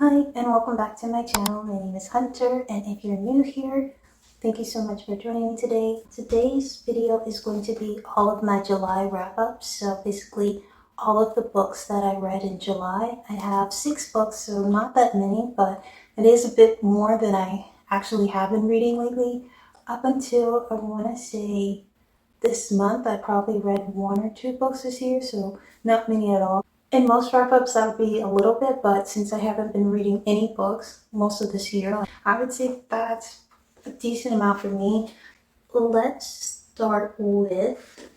Hi, and welcome back to my channel. My name is Hunter, and if you're new here, thank you so much for joining me today. Today's video is going to be all of my July wrap-ups, so basically all of the books that I read in July. I have 6 books, so not that many, but it is a bit more than I actually have been reading lately. Up until, I want to say, this month, I probably read 1 or 2 books this year, so not many at all. In most wrap-ups, that would be a little bit, but since I haven't been reading any books most of this year, I would say that's a decent amount for me. Let's start with,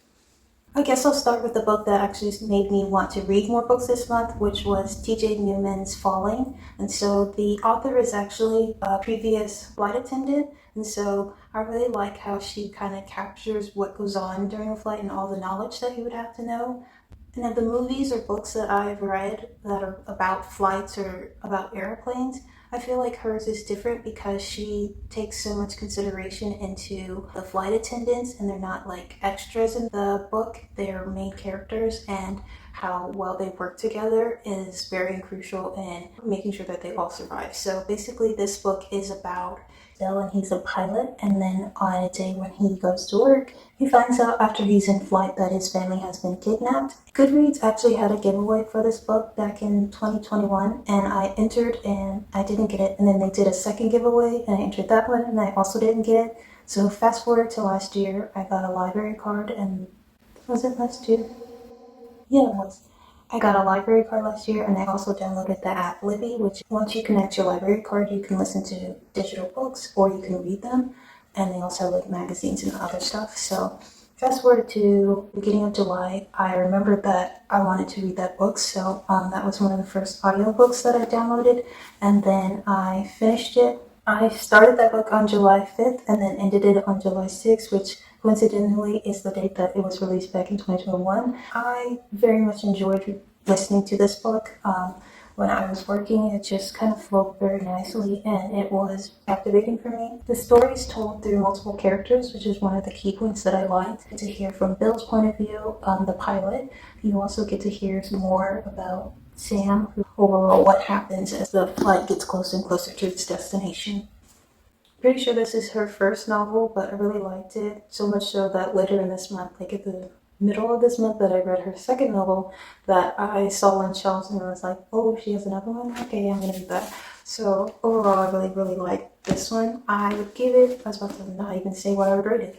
I guess I'll start with the book that actually made me want to read more books this month, which was TJ Newman's Falling. And so the author is actually a previous flight attendant, and so I really like how she kind of captures what goes on during a flight and all the knowledge that you would have to know. And of the movies or books that I've read that are about flights or about airplanes, I feel like hers is different because she takes so much consideration into the flight attendants, and they're not like extras in the book, they're main characters, and how well they work together is very crucial in making sure that they all survive. So basically this book is about Bill, and he's a pilot, and then on a day when he goes to work, he finds out after he's in flight that his family has been kidnapped. Goodreads actually had a giveaway for this book back in 2021, and I entered and I didn't get it, and then they did a second giveaway and I entered that one and I also didn't get it. So fast forward to last year, I got a library card, and was it last year? Yeah, it was. I got a library card last year, and I also downloaded the app Libby, which once you connect your library card, you can listen to digital books or you can read them. And they also have like magazines and other stuff. So fast forward to beginning of July, I remembered that I wanted to read that book. So that was one of the first audiobooks that I downloaded, and then I finished it. I started that book on July 5th and then ended it on July 6th, which coincidentally is the date that it was released back in 2021. I very much enjoyed listening to this book. When I was working, it just kind of flowed very nicely and it was captivating for me. The story is told through multiple characters, which is one of the key points that I liked. To hear from Bill's point of view, the pilot, you also get to hear some more about Sam, overall what happens as the flight gets closer and closer to its destination. Pretty sure this is her first novel, but I really liked it, so much so that later in this month, like at the middle of this month, that I read her second novel that I saw on shelves and I was like, oh, she has another one? Okay, I'm gonna read that. So overall, I really, really liked this one. I would give it, I was about to not even say what I would rate it.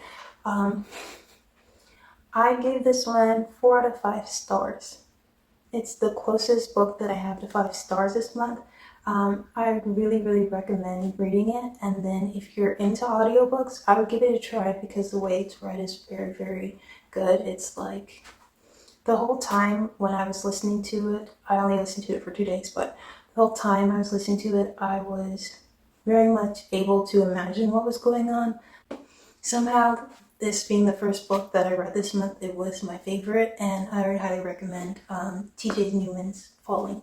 I gave this one 4 out of 5 stars. It's the closest book that I have to 5 stars this month. I would really, really recommend reading it. And then if you're into audiobooks, I would give it a try because the way it's read is very, very good. It's like the whole time when I was listening to it, I only listened to it for 2 days, but the whole time I was listening to it, I was very much able to imagine what was going on. Somehow, this being the first book that I read this month, it was my favorite, and I would highly recommend TJ Newman's Falling.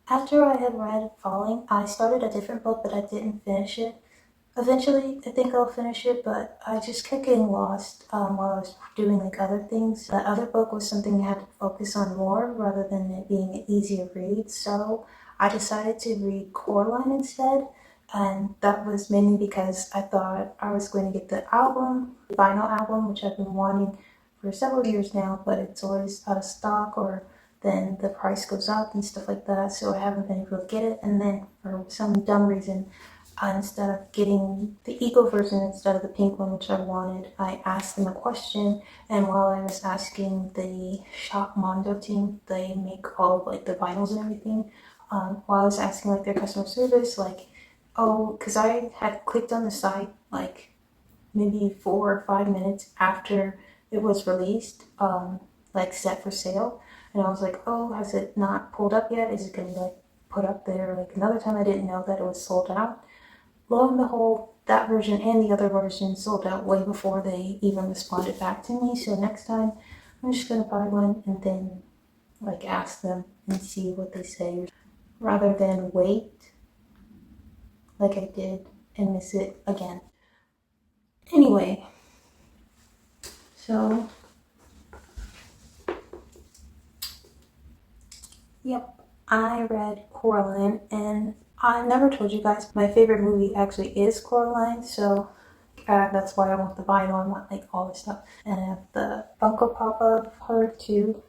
After I had read Falling, I started a different book, but I didn't finish it. Eventually, I think I'll finish it, but I just kept getting lost while I was doing like other things. The other book was something I had to focus on more rather than it being an easier read, so I decided to read Coraline instead. And that was mainly because I thought I was going to get the album, the vinyl album, which I've been wanting for several years now, but it's always out of stock or then the price goes up and stuff like that, so I haven't been able to get it. And then for some dumb reason, instead of getting the eco version instead of the pink one, which I wanted, I asked them a question, and while I was asking the Shop Mondo team, they make all of like the vinyls and everything, while I was asking like their customer service, like, oh, because I had clicked on the site like maybe 4 or 5 minutes after it was released, like set for sale, and I was like, oh, has it not pulled up yet? Is it going to like put up there like another time? I didn't know that it was sold out. Lo and behold, that version and the other version sold out way before they even responded back to me. So next time, I'm just going to buy one and then like ask them and see what they say, rather than wait like I did and miss it again. Anyway, so yep, I read Coraline, and I never told you guys my favorite movie actually is Coraline, so that's why I want the vinyl. I want like all this stuff, and I have the Funko Pop of her too.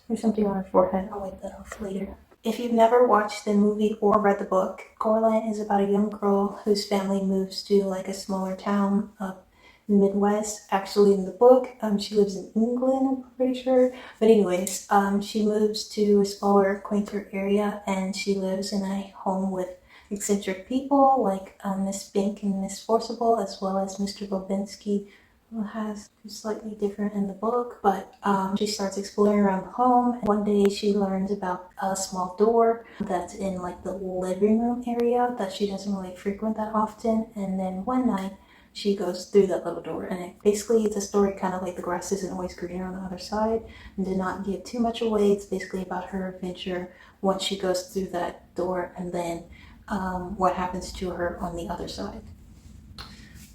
There's something on her forehead. I'll wipe that off later. If you've never watched the movie or read the book, Coraline is about a young girl whose family moves to like a smaller town up in the Midwest. Actually, in the book, she lives in England, I'm pretty sure. But anyways, she moves to a smaller, quainter area, and she lives in a home with eccentric people like Miss Bink and Miss Forcible, as well as Mr. Bobinski, who has slightly different in the book, but she starts exploring around the home. One day she learns about a small door that's in like the living room area that she doesn't really frequent that often, and then one night she goes through that little door, and basically it's a story kind of like the grass isn't always greener on the other side, and did not give too much away. It's basically about her adventure once she goes through that door, and then what happens to her on the other side.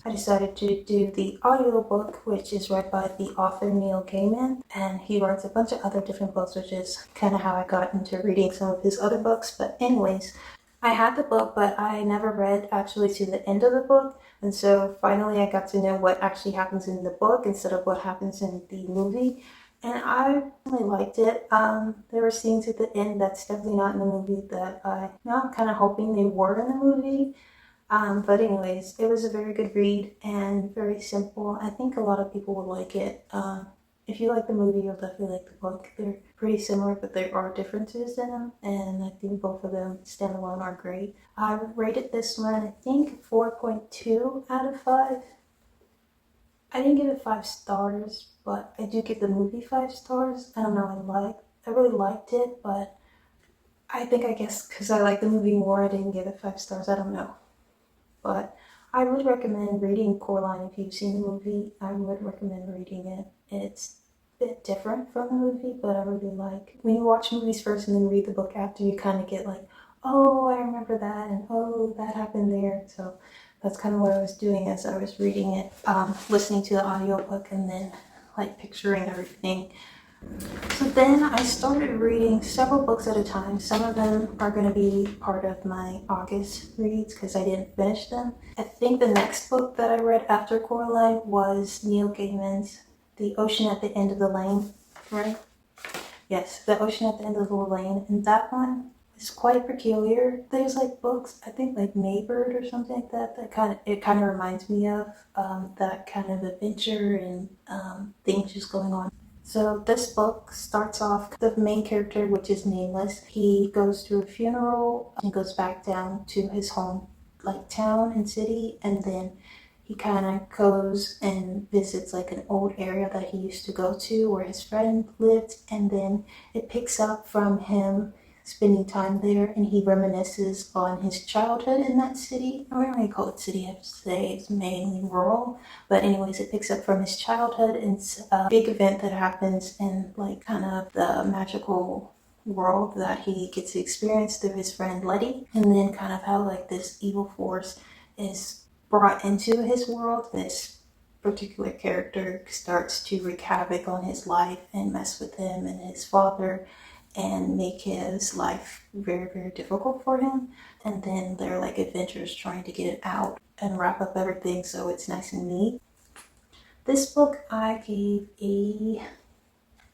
I decided to do the audiobook, which is read by the author Neil Gaiman, and he writes a bunch of other different books, which is kind of how I got into reading some of his other books. But anyways, I had the book, but I never read actually to the end of the book, and so finally I got to know what actually happens in the book instead of what happens in the movie. And I really liked it. There were scenes at the end that's definitely not in the movie that I'm kind of hoping they were in the movie. But anyways, it was a very good read and very simple. I think a lot of people will like it. If you like the movie, you'll definitely like the book. They're pretty similar, but there are differences in them, and I think both of them standalone are great. I rated this one, I think, 4.2 out of 5. I didn't give it 5 stars, but I do give the movie 5 stars. I don't know, I really liked it, but I guess because I like the movie more, I didn't give it 5 stars. I don't know. But I would recommend reading Coraline if you've seen the movie. I would recommend reading it. It's a bit different from the movie, but I really like when you watch movies first and then read the book after, you kind of get like, oh, I remember that, and oh, that happened there. So that's kind of what I was doing as I was reading it, listening to the audiobook and then like picturing everything. So then I started reading several books at a time. Some of them are going to be part of my August reads because I didn't finish them. I think the next book that I read after Coraline was Neil Gaiman's The Ocean at the End of the Lane, right? Yes, The Ocean at the End of the Lane. And that one is quite peculiar. There's like books, I think like Maybird or something like that, it kind of reminds me of that kind of adventure and things just going on. So this book starts off, the main character, which is nameless, he goes to a funeral and goes back down to his home, like town and city, and then he kind of goes and visits like an old area that he used to go to where his friend lived, and then it picks up from him spending time there, and he reminisces on his childhood in that city. I don't really call it city, I have to say it's mainly rural, but anyways, it picks up from his childhood, and it's a big event that happens in like kind of the magical world that he gets to experience through his friend Letty, and then kind of how like this evil force is brought into his world. This particular character starts to wreak havoc on his life and mess with him and his father and make his life very, very difficult for him. And then they're like adventures trying to get it out and wrap up everything so it's nice and neat. This book I gave a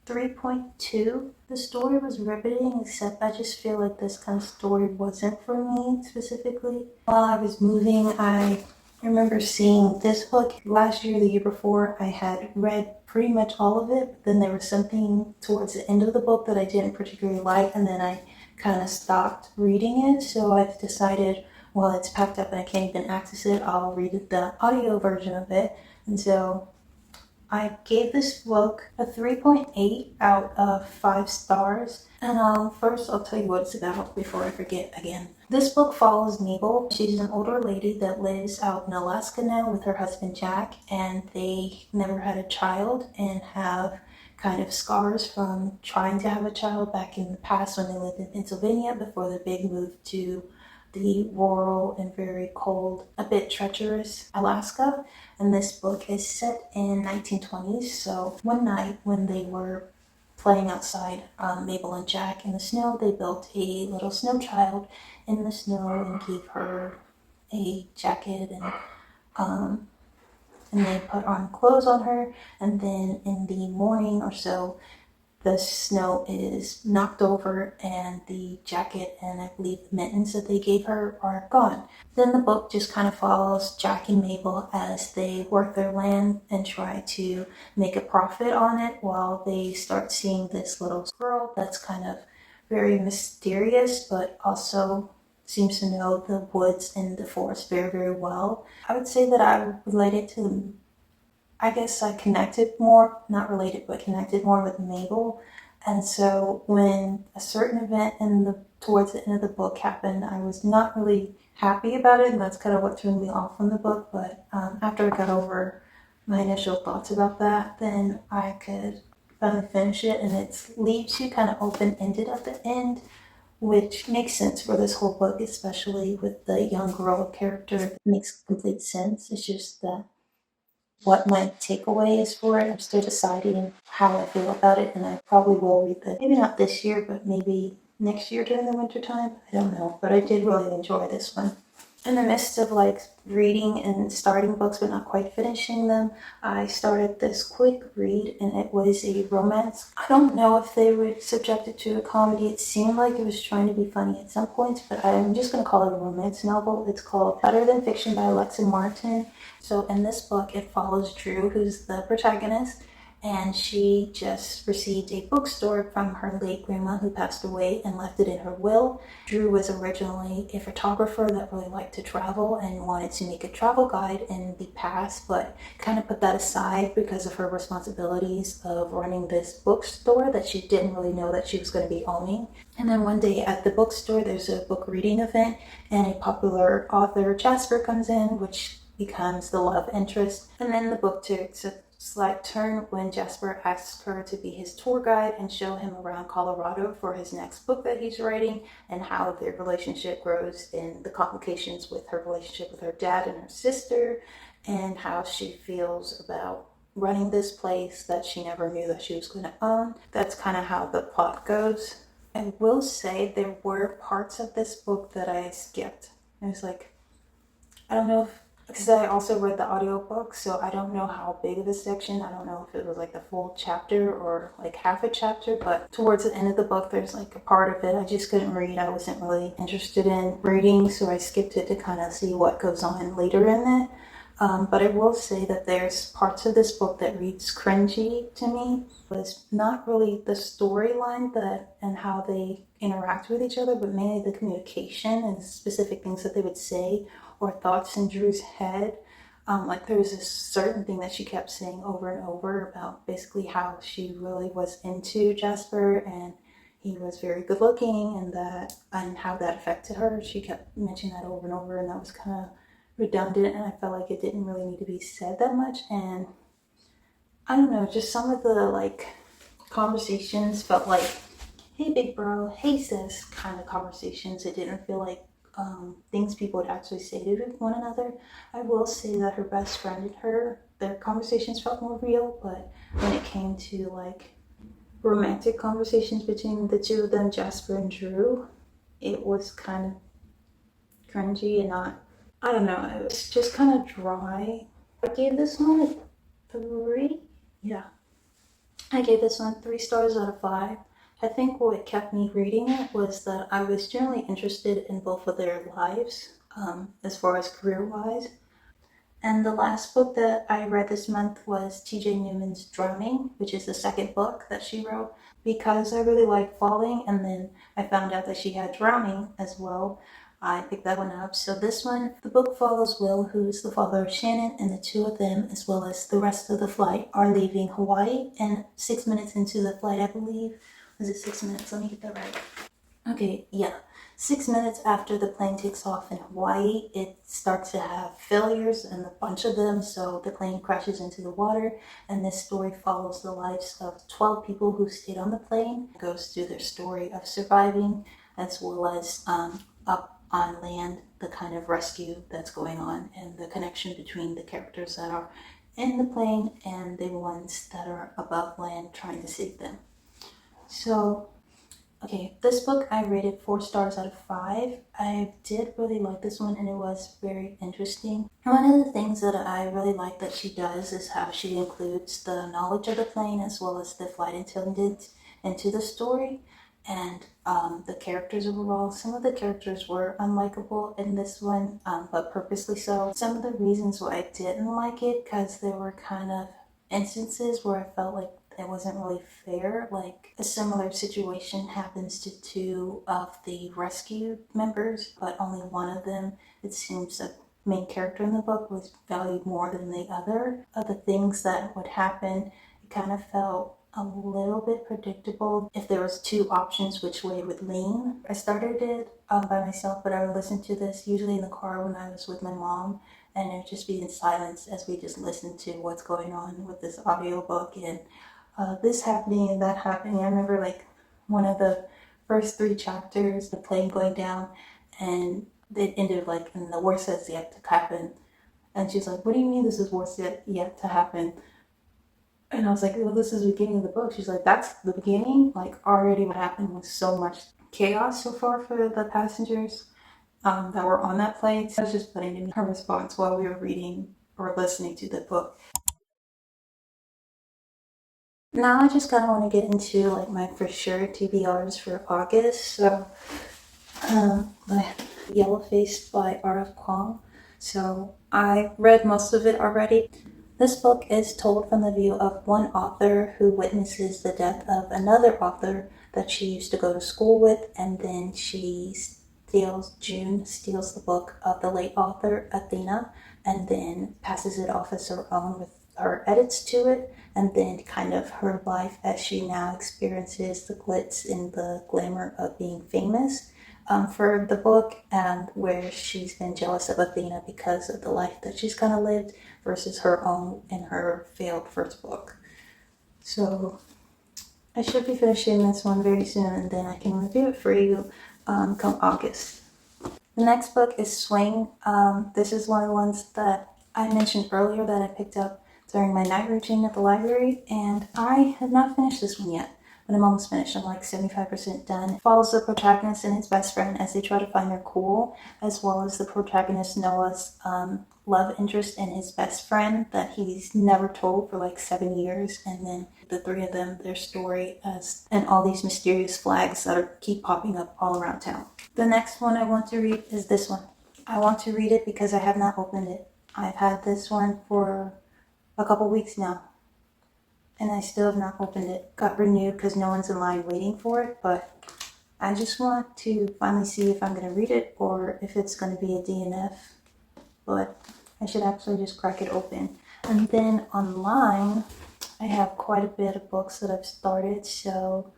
3.2. The story was riveting, except I just feel like this kind of story wasn't for me specifically. While I was moving, I remember seeing this book last year, the year before. I had read pretty much all of it, but then there was something towards the end of the book that I didn't particularly like, and then I kind of stopped reading it. So I've decided, while it's packed up and I can't even access it, I'll read the audio version of it. And so I gave this book a 3.8 out of 5 stars. And first I'll tell you what it's about before I forget again. This book follows Mabel. She's an older lady that lives out in Alaska now with her husband Jack, and they never had a child and have kind of scars from trying to have a child back in the past when they lived in Pennsylvania before the big move to the rural and very cold, a bit treacherous Alaska. And this book is set in 1920s. So one night when they were playing outside, Mabel and Jack in the snow, they built a little snow child in the snow and gave her a jacket and they put on clothes on her. And then in the morning or so, the snow is knocked over and the jacket and I believe the mittens that they gave her are gone. Then the book just kind of follows Jack and Mabel as they work their land and try to make a profit on it while they start seeing this little squirrel that's kind of very mysterious but also seems to know the woods and the forest very, very well. I would say that I related to, I guess I connected more, not related, but connected more with Mabel. And so when a certain event towards the end of the book happened, I was not really happy about it, and that's kind of what turned me off from the book. But after I got over my initial thoughts about that, then I could finally finish it, and it leaves you kind of open-ended at the end, which makes sense for this whole book, especially with the young girl character. It makes complete sense. It's just that what my takeaway is for it. I'm still deciding how I feel about it, and I probably will read it. Maybe not this year, but maybe next year during the winter time. I don't know, but I did really enjoy this one. In the midst of like reading and starting books but not quite finishing them, I started this quick read and it was a romance. I don't know if they would subject it to a comedy. It seemed like it was trying to be funny at some points, but I'm just going to call it a romance novel. It's called Better Than Fiction by Alexa Martin. So in this book, it follows Drew, who's the protagonist, and she just received a bookstore from her late grandma who passed away and left it in her will. Drew was originally a photographer that really liked to travel and wanted to make a travel guide in the past, but kind of put that aside because of her responsibilities of running this bookstore that she didn't really know that she was going to be owning. And then one day at the bookstore, there's a book reading event, and a popular author, Jasper, comes in, which becomes the love interest. And then the book takes a slight turn when Jasper asks her to be his tour guide and show him around Colorado for his next book that he's writing, and how their relationship grows and the complications with her relationship with her dad and her sister, and how she feels about running this place that she never knew that she was going to own. That's kind of how the plot goes. I will say there were parts of this book that I skipped. I was like, I don't know if, because I also read the audiobook, so I don't know how big of a section. I don't know if it was like the full chapter or like half a chapter, but towards the end of the book, there's like a part of it I just couldn't read. I wasn't really interested in reading, so I skipped it to kind of see what goes on later in it. But I will say that there's parts of this book that reads cringy to me. It's not really the storyline and how they interact with each other, but mainly the communication and specific things that they would say or thoughts in Drew's head. Like there was a certain thing that she kept saying over and over about basically how she really was into Jasper and he was very good looking and how that affected her. She kept mentioning that over and over, and that was kind of redundant, and I felt like it didn't really need to be said that much. And I don't know, just some of the like conversations felt like, hey big bro, hey sis kind of conversations. It didn't feel like things people would actually say to one another. I will say that her best friend and her, their conversations felt more real, but when it came to like romantic conversations between the two of them, Jasper and Drew, it was kind of cringy and not, I don't know, it was just kind of dry. I gave this one a 3. Yeah. I gave this one 3 stars out of 5. I think what kept me reading it was that I was generally interested in both of their lives, as far as career-wise. And the last book that I read this month was TJ Newman's Drowning, which is the second book that she wrote. Because I really like falling, and then I found out that she had drowning as well, I picked that one up. So this one, the book follows Will, who's the father of Shannon, and the two of them, as well as the rest of the flight, are leaving Hawaii. And 6 minutes into the flight, I believe, was it 6 minutes? Let me get that right. Okay, yeah. 6 minutes after the plane takes off in Hawaii, it starts to have failures, and a bunch of them, so the plane crashes into the water, and this story follows the lives of 12 people who stayed on the plane. It goes through their story of surviving, as well as up on land, the kind of rescue that's going on, and the connection between the characters that are in the plane and the ones that are above land trying to save them. So, okay, this book I rated 4 stars out of 5. I did really like this one and it was very interesting. And one of the things that I really like that she does is how she includes the knowledge of the plane as well as the flight attendant into the story. And the characters overall, some of the characters were unlikable in this one, but purposely so. Some of the reasons why I didn't like it, because there were kind of instances where I felt like it wasn't really fair. Like a similar situation happens to 2 of the rescue members, but only one of them, it seems, a main character in the book, was valued more than the other. Of the things that would happen, it kind of felt a little bit predictable. If there was 2 options, which way it would lean. I started it by myself, but I would listen to this usually in the car when I was with my mom, and it would just be in silence as we just listened to what's going on with this audiobook and this happening and that happening. I remember like one of the first 3 chapters, the plane going down, and it ended like, and the worst has yet to happen. And she's like, what do you mean this is worst yet to happen? And I was like, well, this is the beginning of the book. She's like, that's the beginning? Like, already what happened was so much chaos so far for the passengers that were on that plane. So I was just putting in her response while we were reading or listening to the book. Now I just kind of want to get into like my for sure TBRs for August. So, the Yellowface by R.F. Kuang. So I read most of it already. This book is told from the view of one author who witnesses the death of another author that she used to go to school with, and then June steals the book of the late author, Athena, and then passes it off as her own with her edits to it, and then kind of her life as she now experiences the glitz and the glamour of being famous for the book, and where she's been jealous of Athena because of the life that she's kind of lived versus her own in her failed first book. So I should be finishing this one very soon, and then I can review it for you come August. The next book is Swing. This is one of the ones that I mentioned earlier that I picked up during my night routine at the library, and I have not finished this one yet, but I'm almost finished. I'm like 75% done. It follows the protagonist and his best friend as they try to find their cool, as well as the protagonist Noah's love interest and his best friend that he's never told for like 7 years, and then the 3 of them, their story, and all these mysterious flags that keep popping up all around town. The next one I want to read is this one. I want to read it because I have not opened it. I've had this one for a couple weeks now, and I still have not opened it. Got renewed because no one's in line waiting for it, but I just want to finally see if I'm going to read it or if it's going to be a DNF. But I should actually just crack it open. And then online, I have quite a bit of books that I've started. So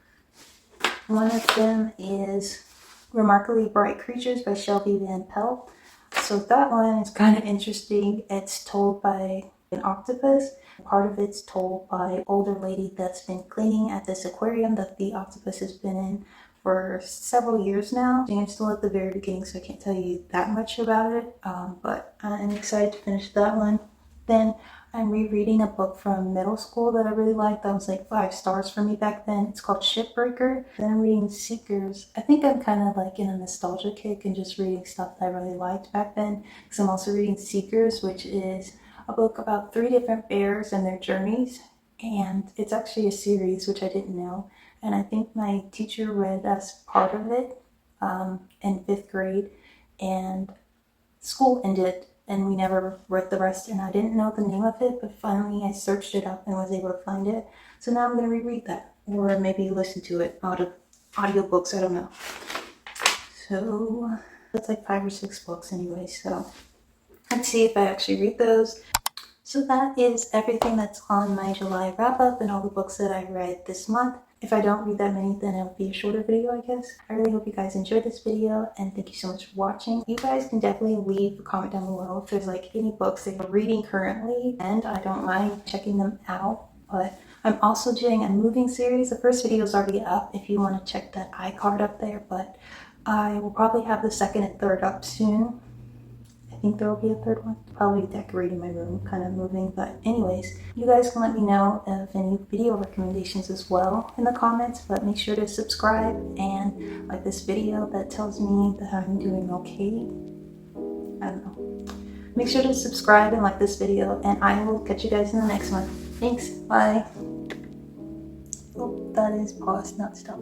one of them is Remarkably Bright Creatures by Shelby Van Pelt. So that one is kind of interesting. It's told by an octopus. Part of it's told by an older lady that's been cleaning at this aquarium that the octopus has been in for several years now. I'm still at the very beginning, so I can't tell you that much about it, but I'm excited to finish that one. Then I'm rereading a book from middle school that I really liked. That was like 5 stars for me back then. It's called Shipbreaker. Then I'm reading Seekers. I think I'm kind of like in a nostalgia kick and just reading stuff that I really liked back then, because I'm also reading Seekers, which is a book about 3 different bears and their journeys, and it's actually a series, which I didn't know. And I think my teacher read us part of it in 5th grade, and school ended and we never read the rest, and I didn't know the name of it, but finally I searched it up and was able to find it. So now I'm going to reread that, or maybe listen to it out of audiobooks, I don't know. So that's like 5 or 6 books anyway, so let's see if I actually read those. So that is everything that's on my July wrap-up and all the books that I read this month. If I don't read that many, then it'll be a shorter video, I guess. I really hope you guys enjoyed this video, and thank you so much for watching. You guys can definitely leave a comment down below if there's like any books that you're reading currently, and I don't mind checking them out. But I'm also doing a moving series. The first video is already up if you want to check that iCard up there, but I will probably have the 2nd and 3rd up soon. I think there will be a third one. Probably decorating my room, kind of moving. But anyways, you guys can let me know of any video recommendations as well in the comments. But make sure to subscribe and like this video. That tells me that I'm doing okay. I don't know. Make sure to subscribe and like this video, and I will catch you guys in the next one. Thanks. Bye. Oh, that is pause, not stop.